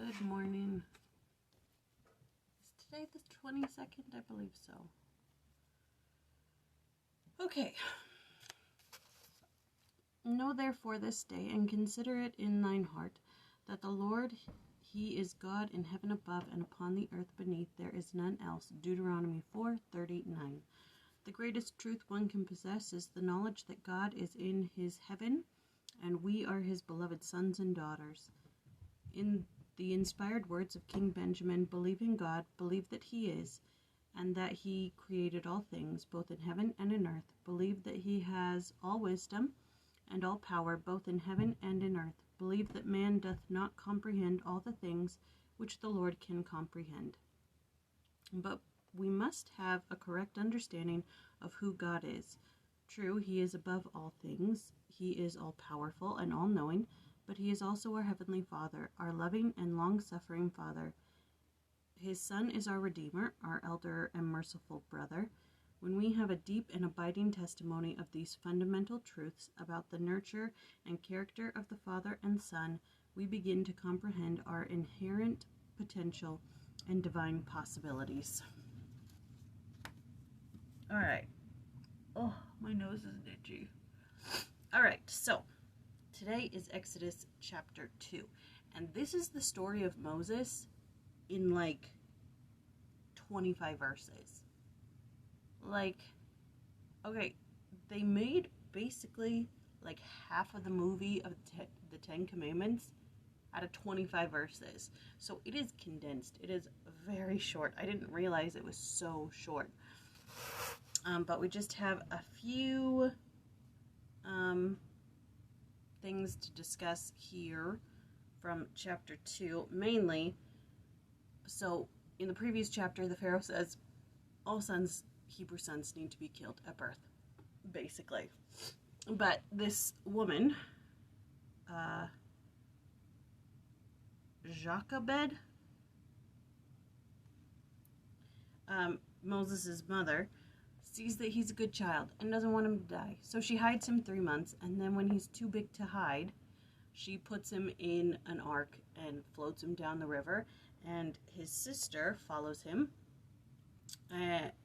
Good morning. Is today the 22nd? I believe so. Okay. Know therefore this day, and consider it in thine heart, that the Lord, He is God in heaven above, and upon the earth beneath there is none else. Deuteronomy 4:39. The greatest truth one can possess is the knowledge that God is in His heaven, and we are His beloved sons and daughters. In the inspired words of King Benjamin, believe in God, believe that He is, and that He created all things, both in heaven and in earth. Believe that He has all wisdom and all power, both in heaven and in earth. Believe that man doth not comprehend all the things which the Lord can comprehend. But we must have a correct understanding of who God is. True, He is above all things. He is all-powerful and all-knowing, but He is also our Heavenly Father, our loving and long-suffering Father. His Son is our Redeemer, our elder and merciful brother. When we have a deep and abiding testimony of these fundamental truths about the nurture and character of the Father and Son, we begin to comprehend our inherent potential and divine possibilities. All right. Oh, my nose is itchy. All right, so today is Exodus chapter 2, and this is the story of Moses in like 25 verses. Like, okay, they made basically like half of the movie of the Ten Commandments out of 25 verses. So it is condensed. It is very short. I didn't realize it was so short. But we just have a few things to discuss here from chapter 2. Mainly, so in the previous chapter, the Pharaoh says all sons, Hebrew sons, need to be killed at birth, basically. But this woman, Jochebed, Moses' mother, sees that he's a good child and doesn't want him to die. So she hides him 3 months, and then when he's too big to hide, she puts him in an ark and floats him down the river. And his sister follows him,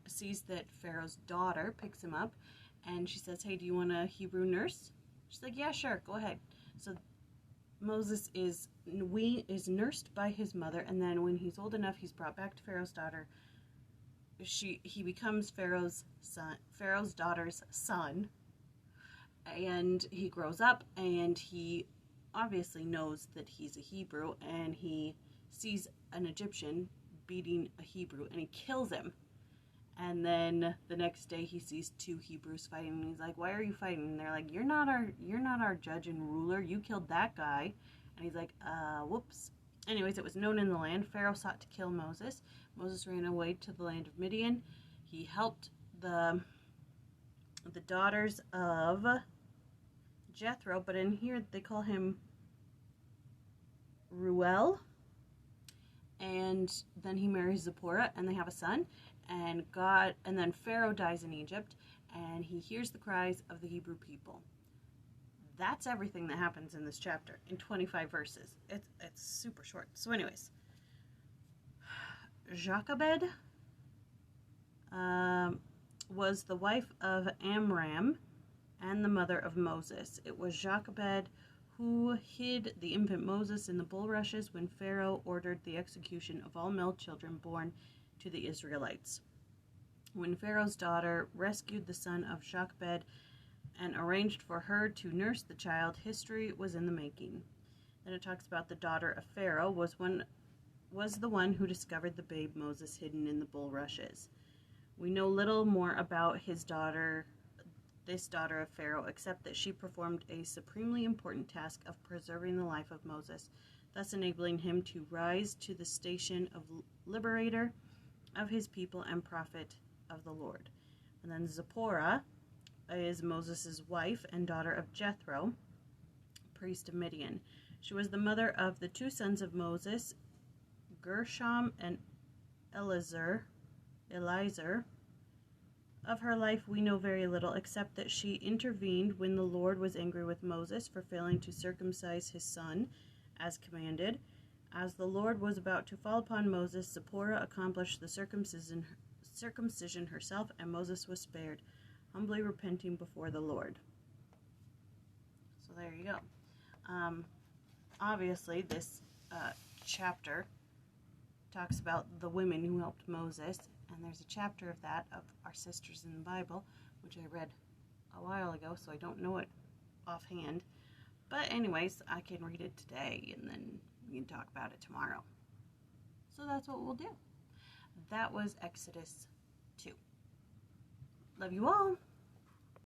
sees that Pharaoh's daughter picks him up, and she says, hey, do you want a Hebrew nurse? She's like, yeah, sure, go ahead. So Moses is nursed by his mother, and then when he's old enough, he's brought back to Pharaoh's daughter. He becomes Pharaoh's daughter's son, and he grows up, and he obviously knows that he's a Hebrew, and he sees an Egyptian beating a Hebrew, and he kills him. And then the next day he sees 2 Hebrews fighting, and he's like, why are you fighting? And they're like, you're not our judge and ruler, you killed that guy. And he's like, whoops. Anyways, it was known in the land. Pharaoh sought to kill Moses. Moses ran away to the land of Midian. He helped the daughters of Jethro, but in here they call him Reuel. And then he marries Zipporah, and they have a son. And then Pharaoh dies in Egypt, and he hears the cries of the Hebrew people. That's everything that happens in this chapter in 25 verses. It's super short. So anyways, Jochebed was the wife of Amram and the mother of Moses. It was Jochebed who hid the infant Moses in the bulrushes when Pharaoh ordered the execution of all male children born to the Israelites. When Pharaoh's daughter rescued the son of Jochebed and arranged for her to nurse the child, history was in the making. Then it talks about the daughter of Pharaoh was the one who discovered the babe Moses hidden in the bulrushes. We know little more about this daughter of Pharaoh, except that she performed a supremely important task of preserving the life of Moses, thus enabling him to rise to the station of liberator of his people and prophet of the Lord. And then Zipporah is Moses' wife and daughter of Jethro, priest of Midian. She was the mother of the 2 sons of Moses, Gershom and Eliezer. Of her life we know very little, except that she intervened when the Lord was angry with Moses for failing to circumcise his son as commanded. As the Lord was about to fall upon Moses, Zipporah accomplished the circumcision herself, and Moses was spared, humbly repenting before the Lord. So there you go. Obviously, this chapter talks about the women who helped Moses, and there's a chapter of that of our sisters in the Bible, which I read a while ago, so I don't know it offhand. But anyways, I can read it today, and then we can talk about it tomorrow. So that's what we'll do. That was Exodus 2. Love you all.